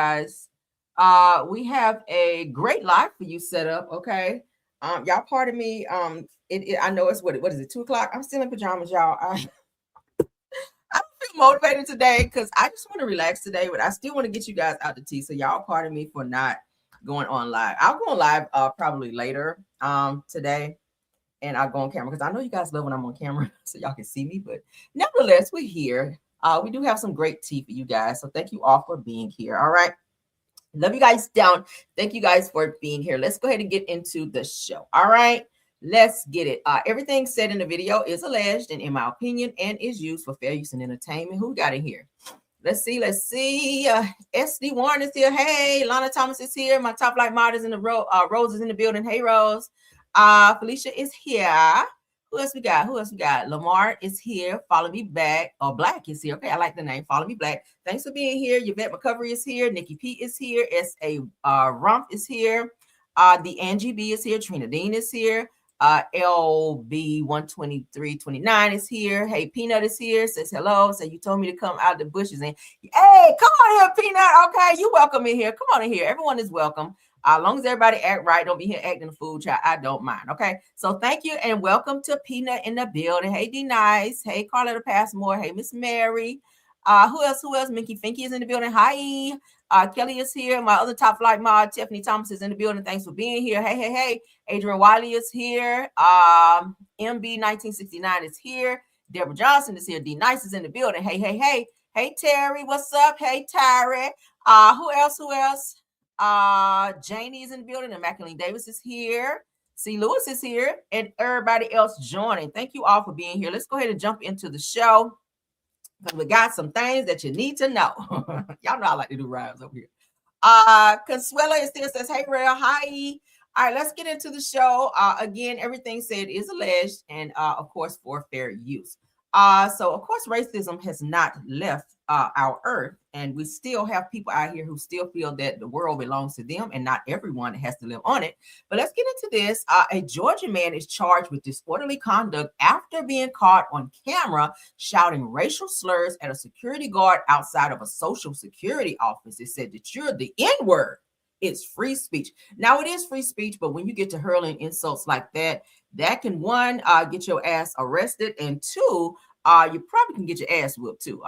guys. We have a great live for you set up. Okay. Y'all pardon me. I know it's what is it, 2 o'clock? I'm still in pajamas, y'all. I don't feel motivated today because I just want to relax today, but I still want to get you guys out the tea. So y'all pardon me for not going on live. I'll go on live probably later today, and I'll go on camera because I know you guys love when I'm on camera so y'all can see me. But nevertheless, we're here. We do have some great tea for you guys. So thank you all for being here. All right. Love you guys down. Thank you guys for being here. Let's go ahead and get into the show. All right. Let's get it. Everything said in the video is alleged and in my opinion and is used for fair use and entertainment. Who we got in here? Let's see. SD Warren is here. Hey, Lana Thomas is here. My top flight mod is in the row. Rose is in the building. Hey, Rose. Felicia is here. Who else we got? Lamar is here. Follow Me Back. Black is here. Okay, I like the name. Follow Me Black. Thanks for being here. Yvette McCovery is here. Nikki P is here. S.A. Rump is here. The Angie B is here. Trina Dean is here. LB 12329 is here. Hey, Peanut is here. Says hello. So you told me to come out the bushes and hey, come on here, Peanut. Okay, you welcome in here. Come on in here. Everyone is welcome. As long as everybody act right, don't be here acting a fool, child. I don't mind. Okay. So thank you and welcome to Peanut in the building. Hey, D Nice. Hey, Carletta Passmore. Hey, Miss Mary. Who else? Minky Finky is in the building. Hi. Kelly is here. My other top flight mod, Tiffany Thomas, is in the building. Thanks for being here. Hey. Adrian Wiley is here. MB 1969 is here. Deborah Johnson is here. D Nice is in the building. Hey. Hey, Terry. What's up? Hey, Terry. Who else? Janie is in the building, and Macklin Davis is here. C. Lewis is here, and everybody else joining. Thank you all for being here. Let's go ahead and jump into the show. We got some things that you need to know. Y'all know I like to do rhymes over here. Consuela is still says, hey, Rail, hi. All right, let's get into the show. Again, everything said is alleged, and of course, for fair use. So of course, racism has not left our earth, and we still have people out here who still feel that the world belongs to them, and not everyone has to live on it. But let's get into this. A Georgia man is charged with disorderly conduct after being caught on camera shouting racial slurs at a security guard outside of a Social Security office. It said that you're the N-word. It's free speech. Now, it is free speech, but when you get to hurling insults like that, that can, one, get your ass arrested, and two, you probably can get your ass whooped too.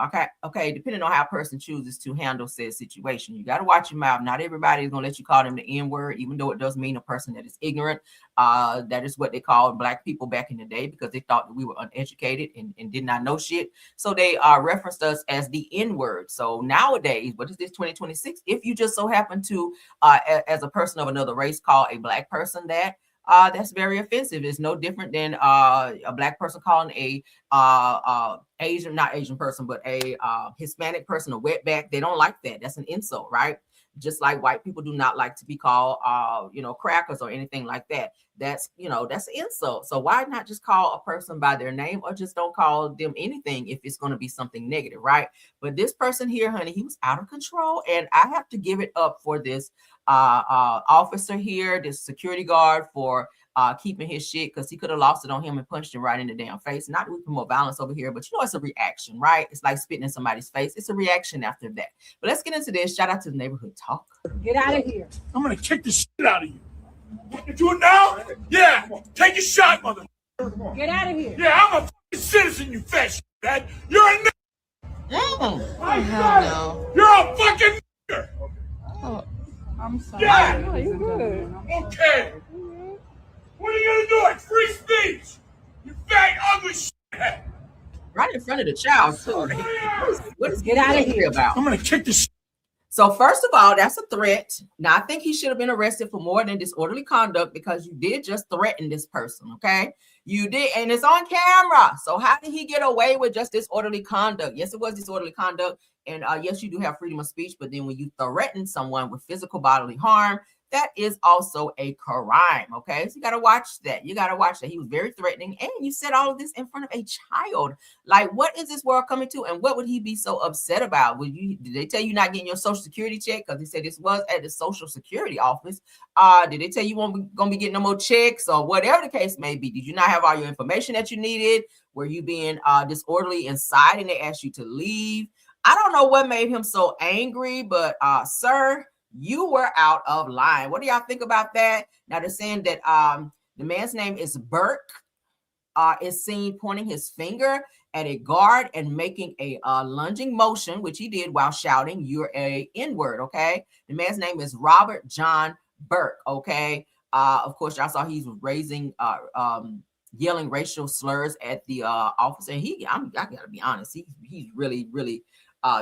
Okay, depending on how a person chooses to handle said situation. You got to watch your mouth. Not everybody is going to let you call them the N-word, even though it does mean a person that is ignorant. That is what they called black people back in the day, because they thought that we were uneducated and did not know shit. So they referenced us as the N-word. So nowadays, what is this, 2026? If you just so happen to, as a person of another race, call a black person that, that's very offensive. It's no different than a black person calling a not Asian person, but a Hispanic person a wetback. They don't like that. That's an insult, right? Just like white people do not like to be called, crackers or anything like that. That's an insult. So why not just call a person by their name, or just don't call them anything if it's going to be something negative, right? But this person here, honey, he was out of control, and I have to give it up for this officer here, this security guard, for keeping his shit, because he could have lost it on him and punched him right in the damn face. Not that we promote violence over here, but it's a reaction, right? It's like spitting in somebody's face. It's a reaction after that. But let's get into this. Shout out to the neighborhood talk. Get out of here. I'm gonna kick the shit out of you. You do it now? Yeah. Take a shot, mother. Get out of here. Yeah, I'm a fucking citizen, you fat shit, man. You're a No. You're a fucking nigger. Oh, I'm sorry. Yeah. No, you're good. Okay. What are you gonna do? It's free speech. You fat, ugly shit. Right in front of the child, too. What is Get out of here about? I'm gonna kick the shit. So first of all, that's a threat. Now, I think he should have been arrested for more than disorderly conduct, because you did just threaten this person, okay? You did, and it's on camera. So how did he get away with just disorderly conduct? Yes, it was disorderly conduct, and yes, you do have freedom of speech, but then when you threaten someone with physical bodily harm, that is also a crime, okay? So you got to watch that. You got to watch that. He was very threatening, and you said all of this in front of a child. Like, what is this world coming to, and what would he be so upset about? Did they tell you not getting your Social Security check? Because he said this was at the Social Security office. Did they tell you won't going to be getting no more checks, or whatever the case may be? Did you not have all your information that you needed? Were you being disorderly inside and they asked you to leave? I don't know what made him so angry, but sir, you were out of line. What do y'all think about that? Now they're saying that the man's name is Burke. Is seen pointing his finger at a guard and making a lunging motion, which he did while shouting, "You're a N-word," okay? The man's name is Robert John Burke, okay? Of course, y'all saw he's raising, yelling racial slurs at the officer. And I gotta be honest, he's really, really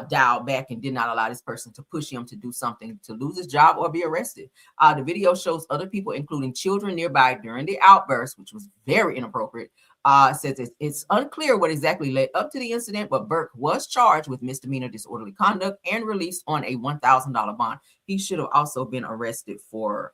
dialed back and did not allow this person to push him to do something to lose his job or be arrested. The video shows other people, including children nearby during the outburst, which was very inappropriate. Says it's unclear what exactly led up to the incident, but Burke was charged with misdemeanor disorderly conduct and released on a $1,000 bond. He should have also been arrested for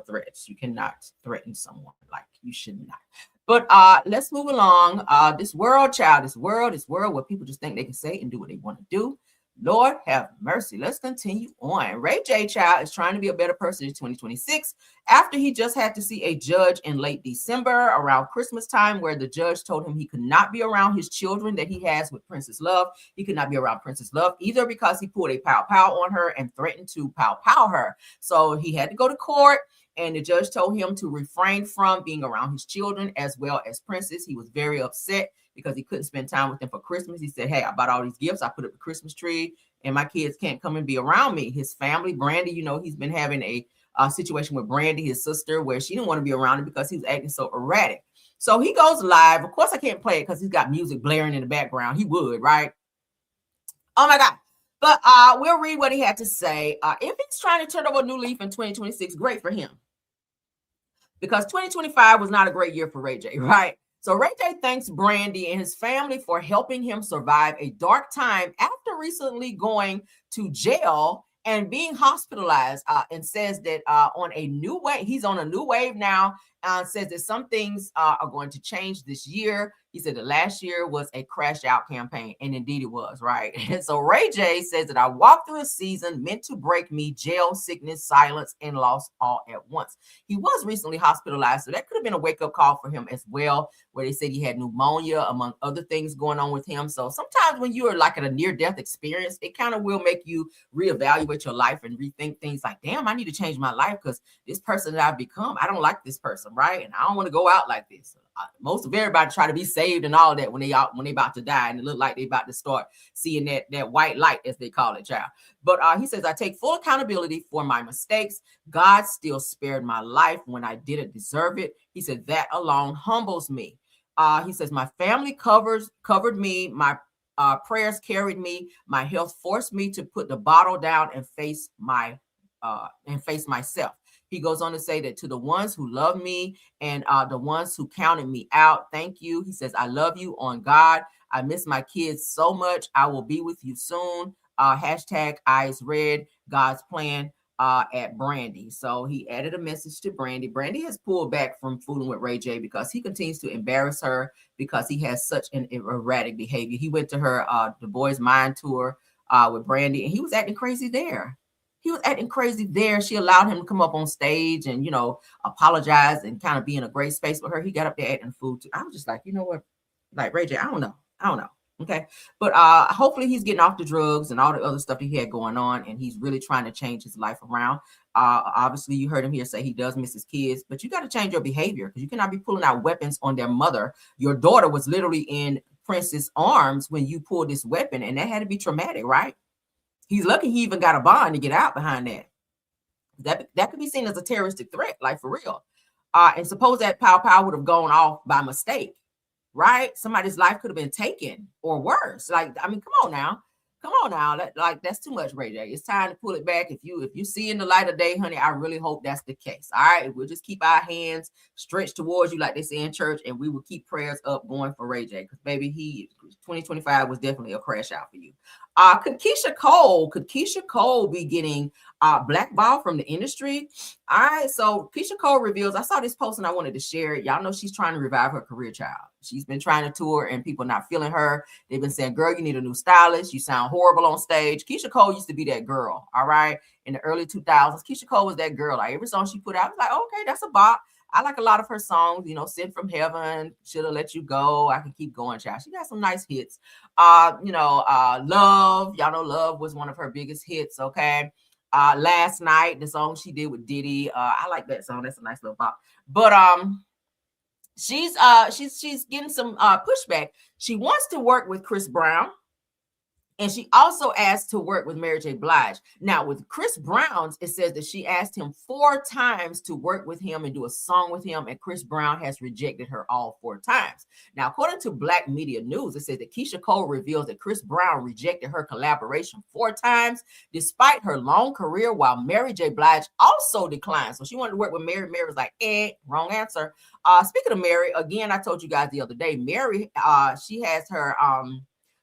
threats. You cannot threaten someone, like you should not. But let's move along. This world where people just think they can say and do what they want to do. Lord have mercy. Let's continue on. Rayj, child, is trying to be a better person in 2026 after he just had to see a judge in late December around Christmas time, where the judge told him he could not be around his children that he has with Princess Love. He could not be around Princess Love either because he pulled a pow-pow on her and threatened to pow-pow her. So he had to go to court. And the judge told him to refrain from being around his children as well as Princess. He was very upset because he couldn't spend time with them for Christmas. He said, "Hey, I bought all these gifts. I put up the Christmas tree, and my kids can't come and be around me." His family, Brandy, he's been having a situation with Brandy, his sister, where she didn't want to be around him because he was acting so erratic. So he goes live. Of course, I can't play it because he's got music blaring in the background. He would, right? Oh, my God. But we'll read what he had to say. If he's trying to turn over a new leaf in 2026, great for him. Because 2025 was not a great year for Rayj, right? So Rayj thanks Brandy and his family for helping him survive a dark time after recently going to jail and being hospitalized, and says that he's on a new wave now, says that some things are going to change this year. He said that last year was a crash out campaign, and indeed it was, right? And so Rayj says that I walked through a season meant to break me, jail, sickness, silence, and loss all at once. He was recently hospitalized, so that could have been a wake-up call for him as well, where they said he had pneumonia, among other things going on with him. So sometimes when you are like at a near-death experience, it kind of will make you reevaluate your life and rethink things like, damn, I need to change my life because this person that I've become, I don't like this person, right? And I don't want to go out like this. Most of everybody try to be saved and all that when they about to die, and it look like they about to start seeing that white light, as they call it, child. But he says, I take full accountability for my mistakes. God still spared my life when I didn't deserve it. He said that alone humbles me. He says my family covered me. My prayers carried me. My health forced me to put the bottle down and face myself. He goes on to say that to the ones who love me and the ones who counted me out, thank you. He says, I love you on God. I miss my kids so much. I will be with you soon. Hashtag eyes red, God's plan at Brandy. So he added a message to Brandy. Brandy has pulled back from fooling with Rayj because he continues to embarrass her because he has such an erratic behavior. He went to her The Boys Mind tour with Brandy, and he was acting crazy there. She allowed him to come up on stage and, apologize and kind of be in a great space with her. He got up there acting a fool too. I was just like, you know what? Like, Rayj, I don't know. Okay. But hopefully he's getting off the drugs and all the other stuff he had going on, and he's really trying to change his life around. Obviously, you heard him here say he does miss his kids, but you got to change your behavior because you cannot be pulling out weapons on their mother. Your daughter was literally in Prince's arms when you pulled this weapon, and that had to be traumatic, right? He's lucky he even got a bond to get out behind that. That could be seen as a terroristic threat, like for real. And suppose that pow would have gone off by mistake, right? Somebody's life could have been taken or worse. Like, I mean, come on now. That's too much, Rayj. It's time to pull it back. If you see in the light of day, honey, I really hope that's the case. All right. We'll just keep our hands stretched towards you, like they say in church, and we will keep prayers up going for Rayj. Because baby, 2025 was definitely a crash out for you. Could Keshia Cole be getting blackballed from the industry? All right, so Keshia Cole reveals, I saw this post and I wanted to share it. Y'all know she's trying to revive her career, child. She's been trying to tour and people not feeling her. They've been saying, girl, you need a new stylist. You sound horrible on stage. Keshia Cole used to be that girl, all right? In the early 2000s, Keshia Cole was that girl. Like every song she put out, I was like, okay, that's a bop. I like a lot of her songs, you know, Sent from Heaven, Should Have Let You Go. I can keep going, child. She got some nice hits. Love. Y'all know Love was one of her biggest hits, okay? Last Night, the song she did with Diddy. I like that song. That's a nice little bop. But she's getting some pushback. She wants to work with Chris Brown. And she also asked to work with Mary J. Blige. Now, with Chris Brown's, it says that she asked him 4 times to work with him and do a song with him, and Chris Brown has rejected her all 4 times. Now, according to Black Media News, it says that Keshia Cole reveals that Chris Brown rejected her collaboration 4 times, despite her long career, while Mary J. Blige also declined. So she wanted to work with Mary. Mary was like, wrong answer. Speaking of Mary, again, I told you guys the other day, Mary, she has her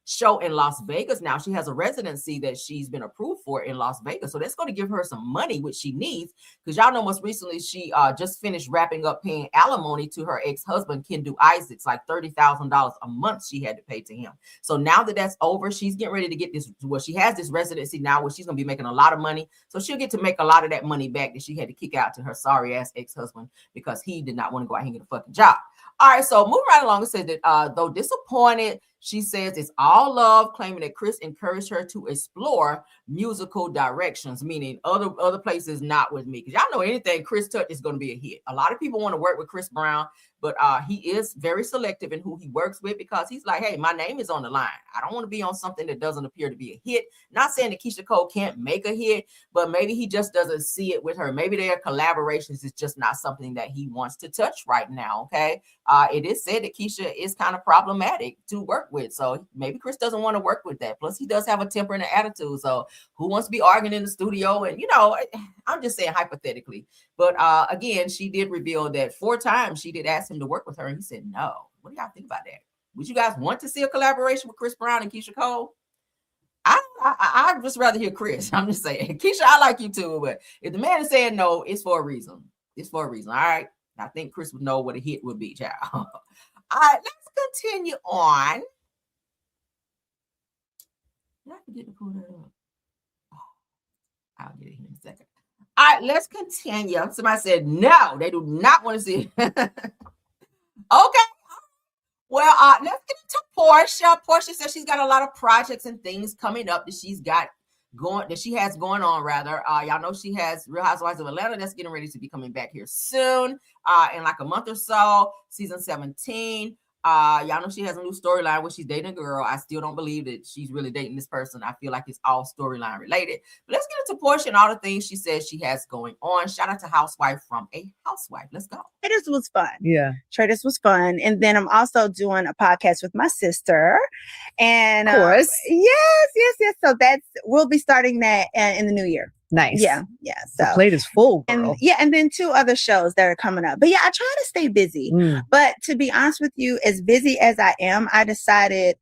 show in Las Vegas now. She has a residency that she's been approved for in Las Vegas, so that's going to give her some money, which she needs, because y'all know most recently she just finished wrapping up paying alimony to her ex-husband Kendu Isaacs, like $30,000 a month she had to pay to him. So now that that's over, she's getting ready to get this, well, she has this residency now where she's going to be making a lot of money, so she'll get to make a lot of that money back that she had to kick out to her sorry ass ex-husband because he did not want to go out and get a fucking job. All right, so moving right along, it says that though disappointed, she says it's all love, claiming that Chris encouraged her to explore musical directions, meaning other places not with me. Because y'all know anything Chris touch is going to be a hit. A lot of people want to work with Chris Brown, but he is very selective in who he works with, because he's like, hey, my name is on the line. I don't want to be on something that doesn't appear to be a hit. Not saying that Keshia Cole can't make a hit, but maybe he just doesn't see it with her. Maybe their collaborations is just not something that he wants to touch right now, okay? It is said that Keshia is kind of problematic to work with, so maybe Chris doesn't want to work with that. Plus, he does have a temper and an attitude, so who wants to be arguing in the studio? And, you know, I'm just saying hypothetically. But again, she did reveal that 4 times she did ask him to work with her, and he said no. What do y'all think about that? Would you guys want to see a collaboration with Chris Brown and Keshia Cole? I'd just rather hear Chris. I'm just saying. Keshia, I like you too, but if the man is saying no, it's for a reason. It's for a reason. All right. I think Chris would know what a hit would be, child. All right, let's continue on. Did I forget to pull that up? Oh, I'll get it here in a second. All right, let's continue. Somebody said no, they do not want to see it. Okay. Well, let's get into Porsha. Porsha says she's got a lot of projects and things coming up that she has going on rather. Y'all know she has Real Housewives of Atlanta that's getting ready to be coming back here soon, in like a month or so, season 17. Y'all know she has a new storyline where she's dating a girl. I still don't believe that she's really dating this person. I feel like it's all storyline related. But let's get into Porsha and all the things she says she has going on. Shout out to Housewife from a Housewife. Let's go. Traders was fun. Yeah. Traders was fun. And then I'm also doing a podcast with my sister. And Of course. Yes. So we'll be starting that in the new year. Nice. Yeah. So the plate is full, girl. And then 2 other shows that are coming up. But yeah, I try to stay busy. But to be honest with you, as busy as I am, I decided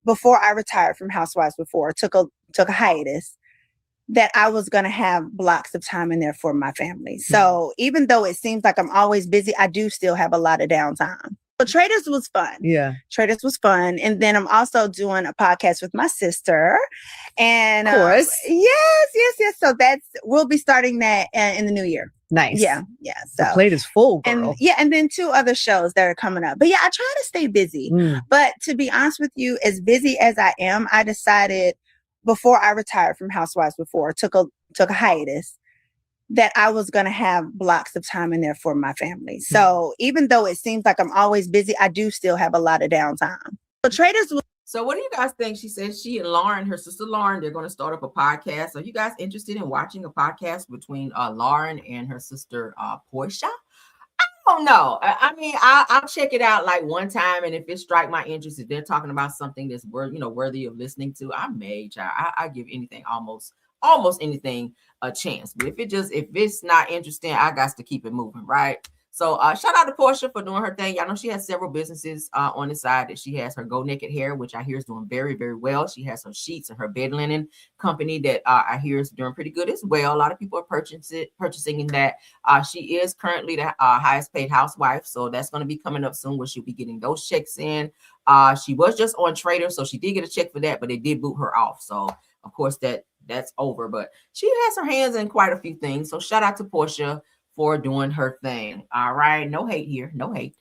before I retired from Housewives took a hiatus, that I was going to have blocks of time in there for my family. So even though it seems like I'm always busy, I do still have a lot of downtime. So Traders was fun. Yeah. Traders was fun. And then I'm also doing a podcast with my sister. And of course. Yes. So we'll be starting that in the new year. Nice. Yeah. So the plate is full, girl. And then 2 other shows that are coming up. But yeah, I try to stay busy. But to be honest with you, as busy as I am, I decided before I retired from Housewives took a hiatus, that I was going to have blocks of time in there for my family. So even though it seems like I'm always busy, I do still have a lot of downtime. So Traders. So what do you guys think? She says she and Lauren, her sister Lauren, they're going to start up a podcast. Are you guys interested in watching a podcast between Lauren and her sister Porsha? I don't know. I mean, I'll check it out like one time, and if it strike my interest, if they're talking about something that's worthy of listening to, I may. I give anything almost anything a chance. But if it's not interesting, I got to keep it moving, right? So shout out to Porsha for doing her thing. Y'all know she has several businesses on the side. That she has her Go Naked Hair, which I hear is doing very, very well. She has her sheets and her bed linen company that I hear is doing pretty good as well. A lot of people are purchasing in that. She is currently the highest paid housewife, so that's going to be coming up soon where she'll be getting those checks in. She was just on Trader, so she did get a check for that, but they did boot her off. So of course that's over. But she has her hands in quite a few things. So shout out to Porsha for doing her thing. All right. No hate here. No hate.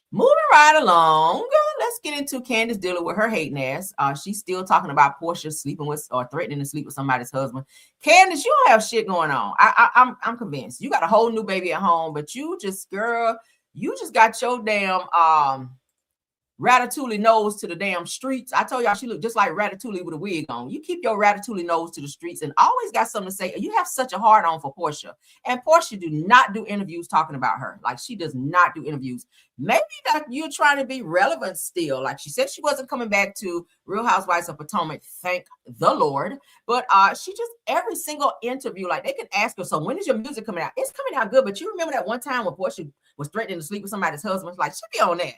Moving right along. Let's get into Candiace Dillard with her hating ass. She's still talking about Porsha sleeping with or threatening to sleep with somebody's husband. Candiace, you don't have shit going on. I'm convinced. You got a whole new baby at home, but you just, girl, you just got your damn Ratatouille nose to the damn streets. I told y'all she looked just like Ratatouille with a wig on. You keep your Ratatouille nose to the streets and always got something to say. You have such a hard on for Porsha. And Porsha do not do interviews talking about her. Like, she does not do interviews. Maybe that you're trying to be relevant still. Like, she said she wasn't coming back to Real Housewives of Potomac, thank the Lord. But she just, every single interview, like, they can ask her, so when is your music coming out? It's coming out good. But you remember that one time when Porsha was threatening to sleep with somebody's husband? Like, she be on that.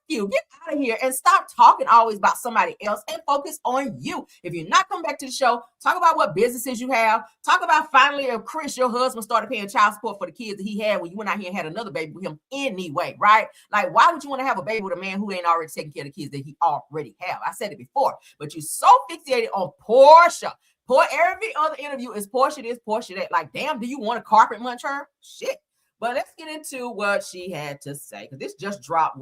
You get out of here and stop talking always about somebody else and focus on you. If you're not coming back to the show, talk about what businesses you have. Talk about finally if Chris, your husband, started paying child support for the kids that he had when you went out here and had another baby with him anyway, right? Like, why would you want to have a baby with a man who ain't already taking care of the kids that he already have? I said it before, but you're so fixated on Porsha. Every other interview is Porsha this, Porsha that. Like, damn, do you want to carpet munch her? Shit. But let's get into what she had to say, because this just dropped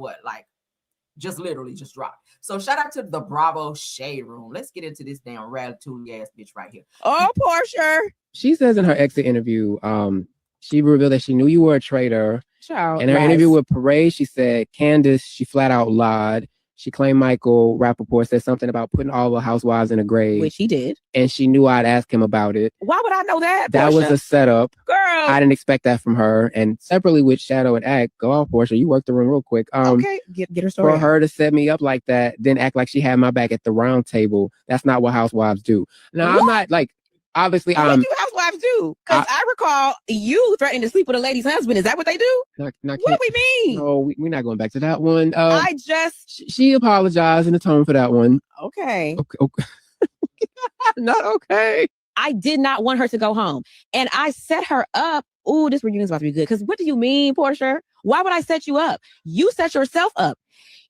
just literally just dropped. So shout out to the Bravo Shade Room. Let's get into this damn Ratatouille ass bitch right here. Oh, Porsha. She says in her exit interview, she revealed that she knew you were a traitor. Child, in her interview with Parade, she said Candiace, she flat out lied. She claimed Michael Rappaport said something about putting all the housewives in a grave. Which he did. And she knew I'd ask him about it. Why would I know that, That Porsha? was a setup. Girl. I didn't expect that from her. And separately with Shadow and Act, go off, Porsha. You worked the room real quick. Okay, get her story. For her to set me up like that, then act like she had my back at the round table. That's not what housewives do. Now, What? I'm not like, obviously, What do housewives do? Because I recall you threatening to sleep with a lady's husband. Is that what they do? What do we mean? No, we're not going back to that one. She apologized in the tone for that one. Okay. Okay. Not okay. I did not want her to go home. And I set her up. Ooh, this reunion's about to be good. Because what do you mean, Porsha? Why would I set you up? You set yourself up.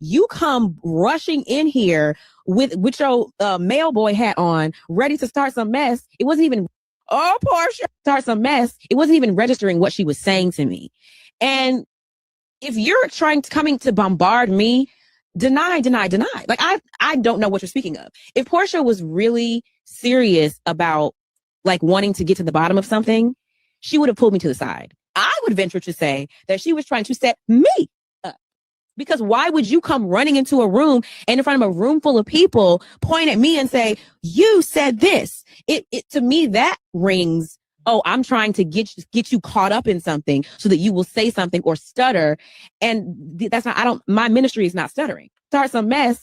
You come rushing in here with your mailboy hat on, ready to start some mess. It wasn't even, Porsha, start some mess. It wasn't even registering what she was saying to me. And if you're coming to bombard me, deny. Like, I don't know what you're speaking of. If Porsha was really serious about like wanting to get to the bottom of something, she would have pulled me to the side. I would venture to say that she was trying to set me up. Because why would you come running into a room and in front of a room full of people, point at me and say, you said this? It to me, that rings, I'm trying to get you caught up in something so that you will say something or stutter. And that's not, my ministry is not stuttering. Start some mess.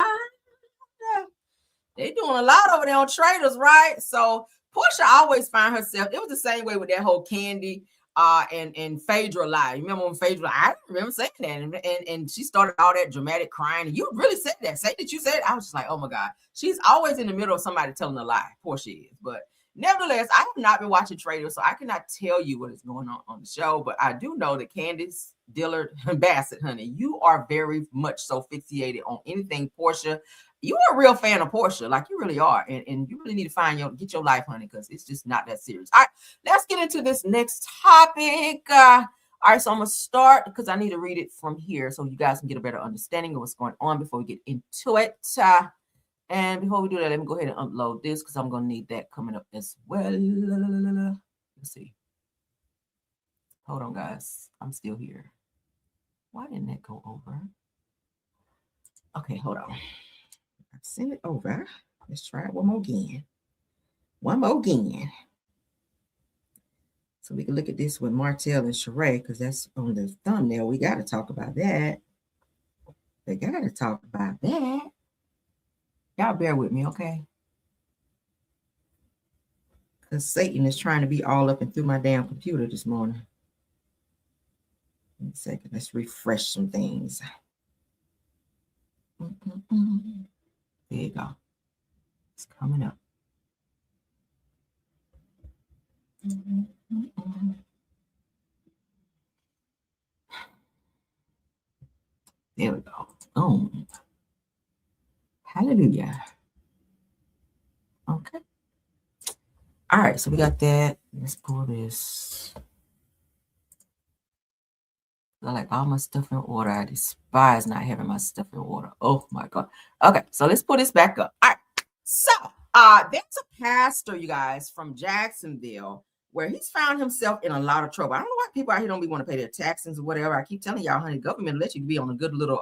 They doing a lot over there on Traders, right? So Porsha always find herself. It was the same way with that whole Candy and Phaedra lie. You remember when Phaedra? I remember saying that, and she started all that dramatic crying. And you really said that. Say that you said it. I was just like, oh my God, she's always in the middle of somebody telling a lie. Porsha is, but nevertheless, I have not been watching Traders, so I cannot tell you what is going on the show. But I do know that Candiace Dillard-Bassett, honey, you are very much so fixated on anything Porsha. You are a real fan of Porsha, like you really are, and you really need to get your life, honey, because it's just not that serious. All right, let's get into this next topic. All right, so I'm gonna start because I need to read it from here so you guys can get a better understanding of what's going on before we get into it. And before we do that, let me go ahead and upload this because I'm gonna need that coming up as well. Let's see. Hold on, guys. I'm still here. Why didn't that go over? Okay, hold on. I've sent it over. Let's try it one more again. So we can look at this with Martel and Shereé because that's on the thumbnail. We got to talk about that. Y'all bear with me, okay? Because Satan is trying to be all up and through my damn computer this morning. One second. Let's refresh some things. There you go. It's coming up. There we go. Boom. Hallelujah. Okay. All right, so we got that. Let's pull this. I like all my stuff in order. I despise not having my stuff in order. Oh my God. Okay, so let's put this back up. All right. So there's a pastor, you guys, from Jacksonville, where he's found himself in a lot of trouble. I don't know why people out here don't be want to pay their taxes or whatever. I keep telling y'all, honey, government let you be on a good little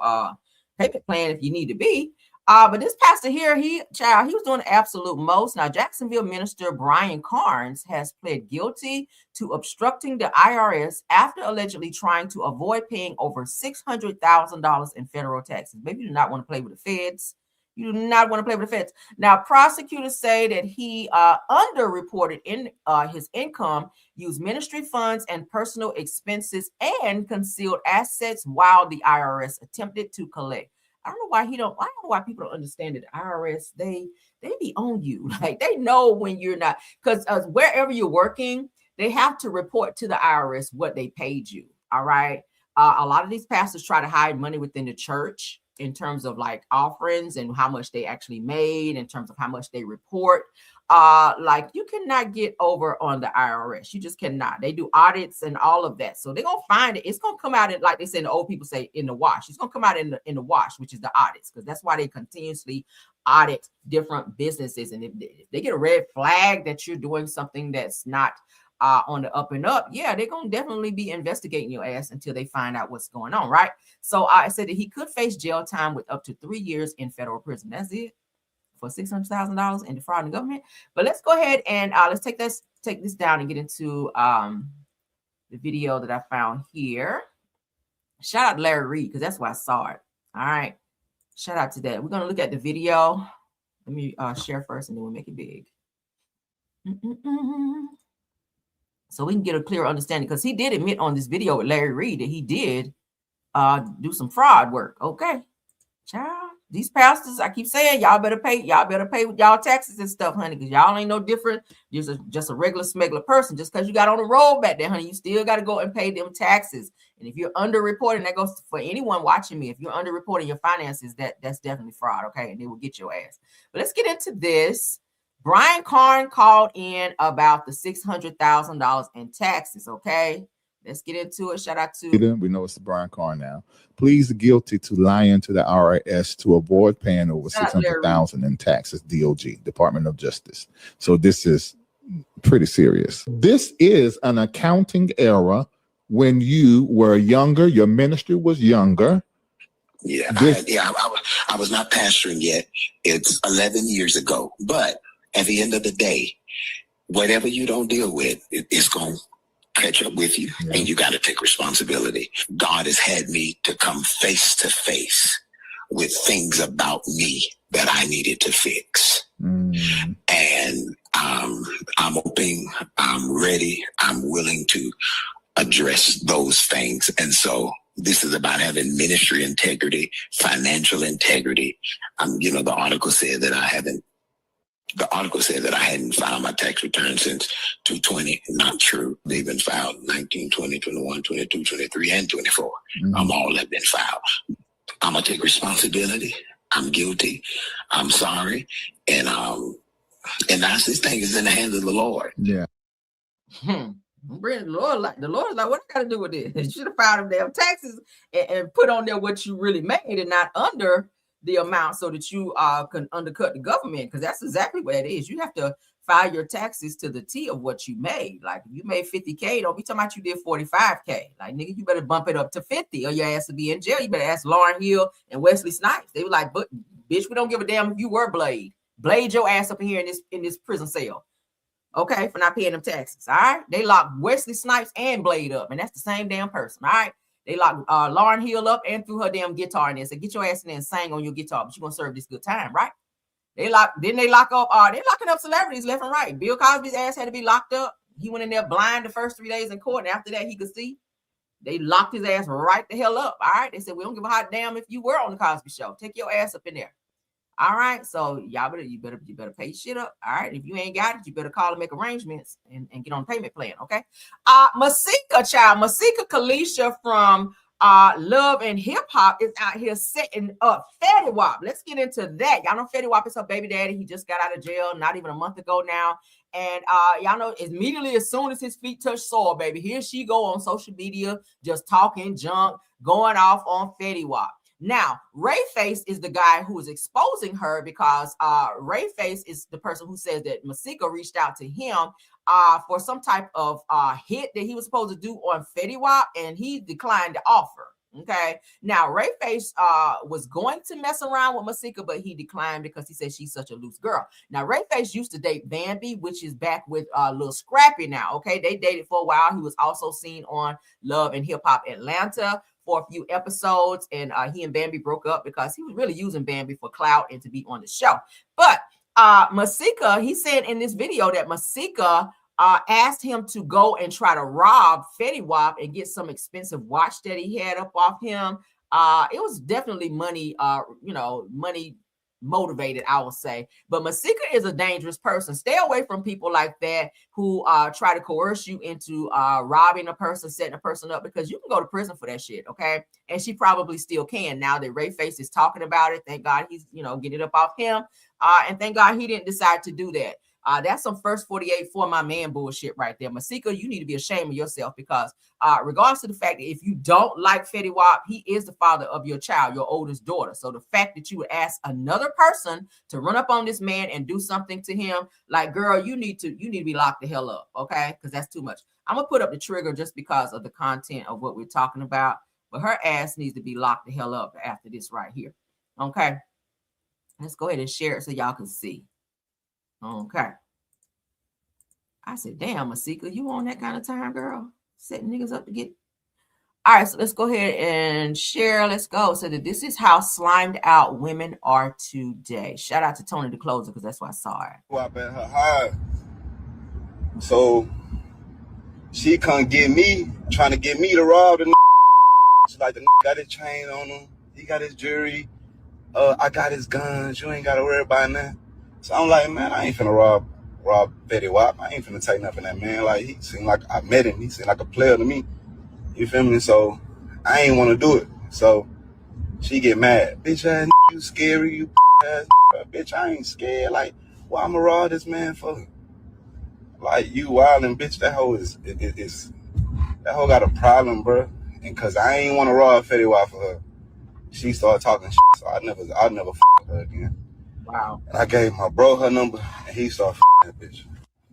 payment plan if you need to be. But this pastor here, he was doing the absolute most. Now, Jacksonville minister Brian Carn has pled guilty to obstructing the IRS after allegedly trying to avoid paying over $600,000 in federal taxes. Maybe you do not want to play with the feds. You do not want to play with the feds. Now, prosecutors say that he underreported in his income, used ministry funds and personal expenses, and concealed assets while the IRS attempted to collect. I don't know why people don't understand that the IRS, they be on you. Like, they know when you're not, because wherever you're working, they have to report to the IRS what they paid you. All right. A lot of these pastors try to hide money within the church in terms of like offerings and how much they actually made, in terms of how much they report. Like, you cannot get over on the IRS. You just cannot. They do audits and all of that. So they're going to find it. It's going to come out in, like they say, the old people say, in the wash. It's going to come out in the wash, which is the audits, because that's why they continuously audit different businesses. And if they get a red flag that you're doing something that's not on the up and up, yeah, they're going to definitely be investigating your ass until they find out what's going on, right? So I said that he could face jail time with up to 3 years in federal prison. That's it, for $600,000 in defrauding the government. But let's go ahead and let's take this down and get into the video that I found here. Shout out to Larry Reid, because that's why I saw it. All right, shout out to that. We're going to look at the video. Let me share first, and then we'll make it big. So we can get a clear understanding, because he did admit on this video with Larry Reid that he did do some fraud work. Okay, child, these pastors, I keep saying, y'all better pay with y'all taxes and stuff, honey, because y'all ain't no different. Just a regular smuggler person. Just because you got on the road back there, honey, you still got to go and pay them taxes. And if you're underreporting, that goes for anyone watching me. If you're underreporting your finances, that's definitely fraud. Okay, and they will get your ass. But let's get into this. Brian Carn called in about the $600,000 in taxes. Okay, let's get into it. Shout out to, we know it's the Brian Carn now, pleads guilty to lying to the IRS to avoid paying over $600,000 in taxes. DOJ, Department of Justice. So this is pretty serious. This is an accounting error. When you were younger, your ministry was younger. Yeah, I was not pastoring yet. It's 11 years ago, but at the end of the day, whatever you don't deal with, it's going to catch up with you, and you got to take responsibility. God has had me to come face to face with things about me that I needed to fix. And I'm open, I'm ready, I'm willing to address those things. And so this is about having ministry integrity, financial integrity. The article said that I hadn't filed my tax return since 2020. Not true. They've been filed 19, 20, 21, 22, 23, and 24. All have been filed. I'm going to take responsibility. I'm guilty. I'm sorry. And that's this thing is in the hands of the Lord. Yeah. The Lord's like, what I got to do with this? You should have filed them damn taxes and put on there what you really made, and not under the amount, so that you can undercut the government, because that's exactly what it is. You have to file your taxes to the T of what you made. Like, if you made 50K, don't be talking about you did 45K. Like, nigga, you better bump it up to 50 or your ass will be in jail. You better ask Lauryn Hill and Wesley Snipes. They were like, but bitch, we don't give a damn if you were Blade your ass up in here in this prison cell. Okay, for not paying them taxes. All right, they locked Wesley Snipes and Blade up, and that's the same damn person. All right, they locked Lauryn Hill up and threw her damn guitar in there. Said, get your ass in there and sing on your guitar, but you're gonna serve this good time, right? They lock up they're locking up celebrities left and right. Bill Cosby's ass had to be locked up. He went in there blind the first 3 days in court, and after that he could see. They locked his ass right the hell up. All right, they said, we don't give a hot damn if you were on the Cosby Show. Take your ass up in there. All right, so y'all you better pay your shit up. All right, if you ain't got it, you better call and make arrangements and get on the payment plan. Okay. Masika Keyshia from Love and Hip Hop is out here setting up Fetty Wap. Let's get into that. Y'all know Fetty Wap is her baby daddy. He just got out of jail not even a month ago now, And y'all know immediately as soon as his feet touch soil, baby, here she go on social media, just talking junk, going off on Fetty Wap. Now, Rayface is the guy who is exposing her because Rayface is the person who says that Masika reached out to him for some type of hit that he was supposed to do on Fetty Wap, and he declined the offer. Okay. Now, Rayface was going to mess around with Masika, but he declined because he said she's such a loose girl. Now, Rayface used to date Bambi, which is back with Lil Scrappy now. Okay. They dated for a while. He was also seen on Love and Hip Hop Atlanta for a few episodes, and he and Bambi broke up because he was really using Bambi for clout and to be on the show. But Masika, he said in this video that Masika asked him to go and try to rob Fetty Wap and get some expensive watch that he had up off him. It was definitely money, money motivated, I would say. But Masika is a dangerous person. Stay away from people like that who try to coerce you into robbing a person, setting a person up, because you can go to prison for that shit, okay? And she probably still can. Now that Rayface is talking about it, thank God he's, getting it up off him. And thank God he didn't decide to do that. That's some first 48 for my man bullshit right there. Masika, you need to be ashamed of yourself because regardless of the fact that if you don't like Fetty Wap, he is the father of your child, your oldest daughter. So the fact that you would ask another person to run up on this man and do something to him, like, girl, you need to be locked the hell up, okay? Because that's too much. I'm going to put up the trigger just because of the content of what we're talking about. But her ass needs to be locked the hell up after this right here, okay? Let's go ahead and share it so y'all can see. Okay. I said, damn, Masika, you on that kind of time, girl? Setting niggas up to get. All right, so let's go ahead and share. Let's go. So that this is how slimed out women are today. Shout out to Tony the Closer because that's why I saw it. Wap at her high. So she can't get me, trying to get me to rob the. She's like, the got his chain on him. He got his jewelry. I got his guns. You ain't got to worry about that. So I'm like, man, I ain't finna rob Fetty Wap. I ain't finna take nothing that man. Like, he seemed like I met him. He seemed like a player to me. You feel me? So I ain't want to do it. So she get mad. Bitch ass, you scary, you ass. Bitch, I ain't scared. Like, why I'ma rob this man for? Like, you wildin', bitch. That hoe is that hoe got a problem, bro. And cause I ain't want to rob Fetty Wap for her, she started talking shit. So I never f with her again. Wow. And I gave my bro her number, and he started that bitch.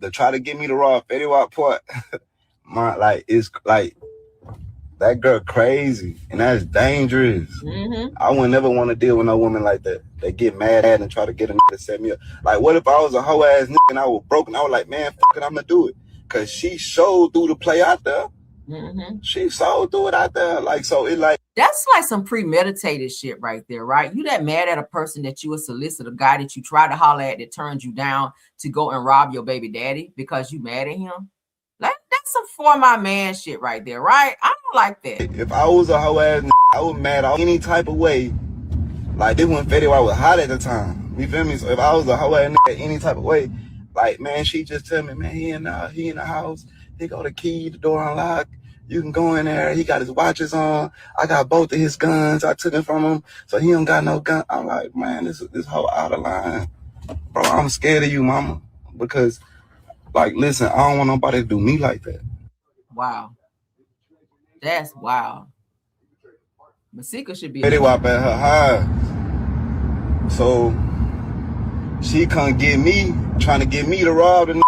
To try to get me to rob Fetty Wap part, it's like that girl crazy, and that's dangerous. Mm-hmm. I would never want to deal with no woman like that. They get mad at and try to get a nigga to set me up. Like, what if I was a hoe ass nigga and I was broken? I was like, man, fuck it, I'm gonna do it. Cause she showed through the play out there. Mm-hmm. She showed through it out there. Like, so it like. That's like some premeditated shit right there, right? You that mad at a person that you a solicitor, a guy that you try to holler at that turned you down to go and rob your baby daddy because you mad at him? Like, that's some for my man shit right there, right? I don't like that. If I was a hoe ass, I was mad all any type of way. Like, this when Fetty Wap was hot at the time. You feel me? So if I was a hoe ass any type of way, like, man, she just tell me, man, he in the house. He got the key, the door unlocked. You can go in there. He got his watches on. I got both of his guns. I took it from him, so he don't got no gun. I'm like, man, this whole out of line, bro. I'm scared of you, mama, because, like, listen, I don't want nobody to do me like that. Wow, that's wild. Masika should be. Fetty Wap at her high, so she can't get me, trying to get me to rob the.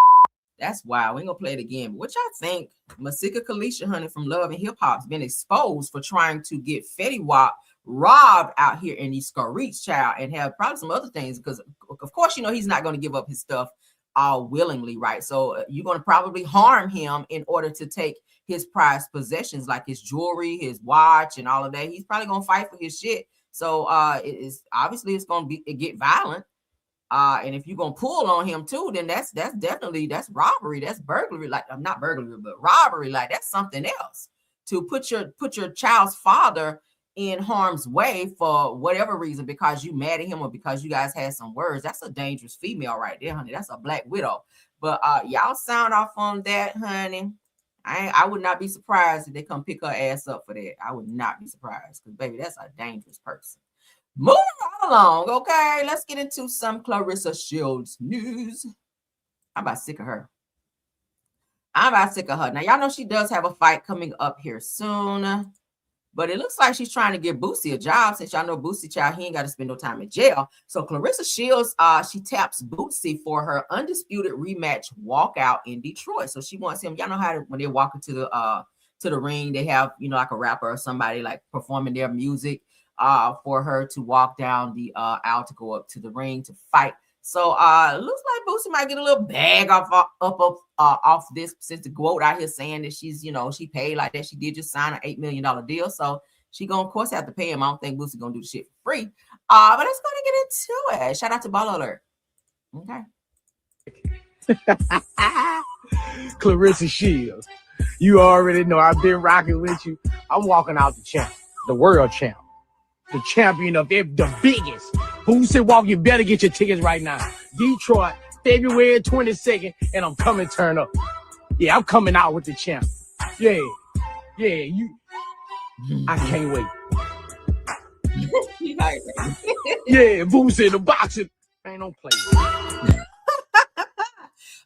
That's wild. We ain't gonna play it again. But what y'all think? Masika Keyshia, honey, from Love and Hip Hop's been exposed for trying to get Fetty Wap robbed out here in these streets, child, and have probably some other things because, of course, he's not going to give up his stuff all willingly, right? So you're going to probably harm him in order to take his prized possessions like his jewelry, his watch, and all of that. He's probably going to fight for his shit. So it's going to get violent. And if you're gonna pull on him too, then that's robbery, that's burglary, like not burglary, but robbery, like that's something else. To put your child's father in harm's way for whatever reason because you mad at him or because you guys had some words, that's a dangerous female right there, honey. That's a black widow. But y'all sound off on that, honey. I would not be surprised if they come pick her ass up for that. I would not be surprised because baby, that's a dangerous person. Moving right along, okay. Let's get into some Claressa Shields news. I'm about sick of her. I'm about sick of her. Now, y'all know she does have a fight coming up here soon. But it looks like she's trying to give Boosie a job, since y'all know Boosie, child, he ain't got to spend no time in jail. So Claressa Shields, she taps Boosie for her undisputed rematch walkout in Detroit. So she wants him. Y'all know how when they walk into the ring, they have, you know, like a rapper or somebody like performing their music for her to walk down the aisle to go up to the ring to fight. So it looks like Boosie might get a little bag off this, since the quote out here saying that she's, you know, she paid like that. She did just sign an $8 million deal. So she gonna, of course, have to pay him. I don't think Boosie gonna do the shit for free. But let's go and get into it. Shout out to Ball Alert. Okay. Claressa Shields, you already know I've been rocking with you. I'm walking out the champ, the world champ, the champion of the biggest. Who said walk? You better get your tickets right now. Detroit, February 22nd, and I'm coming turn up. Yeah, I'm coming out with the champ. Yeah, you. I can't wait. Yeah, Boosie the boxing. Ain't no play.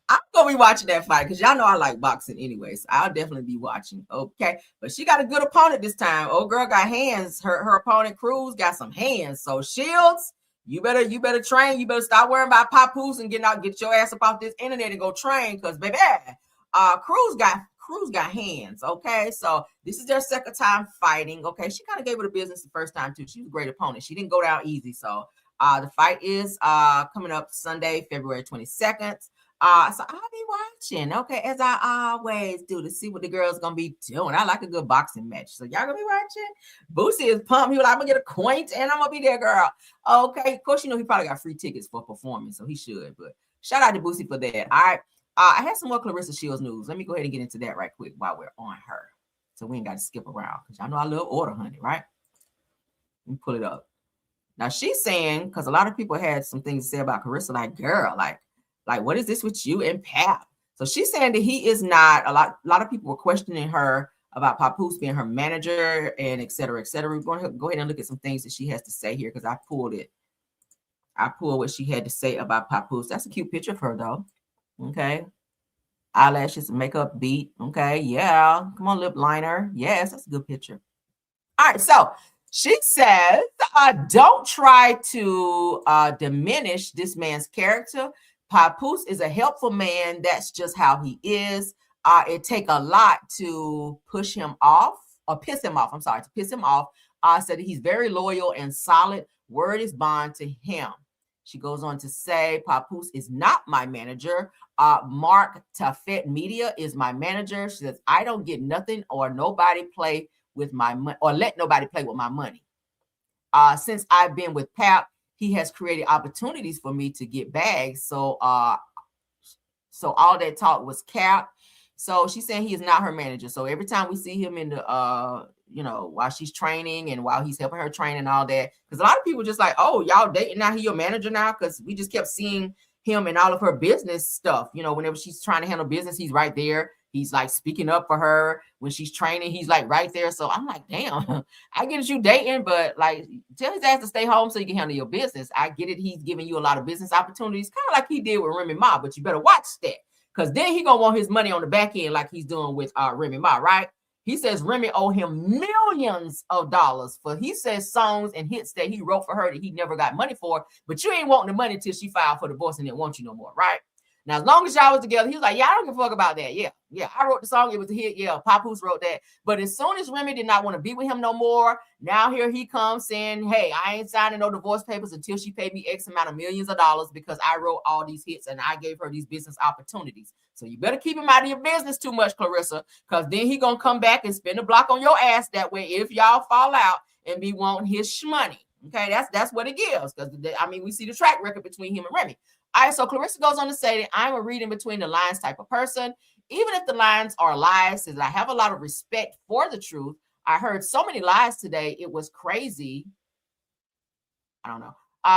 I'm gonna be watching that fight because y'all know I like boxing anyway, so I'll definitely be watching. Okay, but she got a good opponent this time. Old girl got hands. Her opponent Cruz got some hands. So Shields, you better train. You better stop worrying about papoose and get your ass up off this internet and go train, because baby, Cruz got hands. Okay, so this is their second time fighting. Okay, she kind of gave her the business the first time too. She was a great opponent. She didn't go down easy. So the fight is coming up Sunday, February 22nd. So I'll be watching, okay, as I always do, to see what the girl's gonna be doing. I like a good boxing match, so y'all gonna be watching. Boosie is pumped. He was like, I'm gonna get a coin and I'm gonna be there, girl. Okay, of course, you know he probably got free tickets for performing, so he should. But shout out to Boosie for that. All right, I have some more Claressa Shields news. Let me go ahead and get into that right quick while we're on her, so we ain't got to skip around, because y'all know I love order, honey, right? Let me pull it up. Now she's saying, because a lot of people had some things to say about Claressa, like, girl, like what is this with you and Pap? So she's saying that he is not. A lot of people were questioning her about Papoose being her manager and et cetera, et cetera. We're going to go ahead and look at some things that she has to say here, because I pulled what she had to say about Papoose. That's a cute picture of her, though. Okay. Eyelashes and makeup beat. Okay. Yeah. Come on, lip liner. Yes, that's a good picture. All right. So she says, don't try to diminish this man's character. Papoose is a helpful man. That's just how he is. It take a lot to piss him off. Said that he's very loyal and solid. Word is bond to him. She goes on to say, Papoose is not my manager. Mark Tafet Media is my manager. She says, I don't get nothing or nobody play with my money, or let nobody play with my money. Since I've been with Pap, he has created opportunities for me to get bags. So all that talk was cap. So she's saying he is not her manager. So every time we see him in the, while she's training and while he's helping her train and all that, because a lot of people just like, oh, y'all dating now, he your manager now? Because we just kept seeing him in all of her business stuff. You know, whenever she's trying to handle business, he's right there. He's like speaking up for her when she's training. He's like right there. So I'm like, damn, I get it, you dating, but like tell his ass to stay home so you can handle your business. I get it. He's giving you a lot of business opportunities, kind of like he did with Remy Ma, but you better watch that, because then he gonna want his money on the back end like he's doing with Remy Ma, right? He says Remy owe him millions of dollars for, he says, songs and hits that he wrote for her that he never got money for, but you ain't wanting the money till she filed for divorce and didn't want you no more, right? Now, as long as y'all was together, he was like, yeah, I don't give a fuck about that. Yeah, I wrote the song. It was a hit. Yeah, Papoose wrote that. But as soon as Remy did not want to be with him no more, now here he comes saying, hey, I ain't signing no divorce papers until she paid me X amount of millions of dollars because I wrote all these hits and I gave her these business opportunities. So you better keep him out of your business too much, Claressa, because then he going to come back and spin the block on your ass that way if y'all fall out and be wanting his shmoney. Okay, that's what it gives, because, I mean, we see the track record between him and Remy. All right, so Claressa goes on to say that I'm a reading between the lines type of person. Even if the lines are lies, says I have a lot of respect for the truth. I heard so many lies today. It was crazy. I don't know.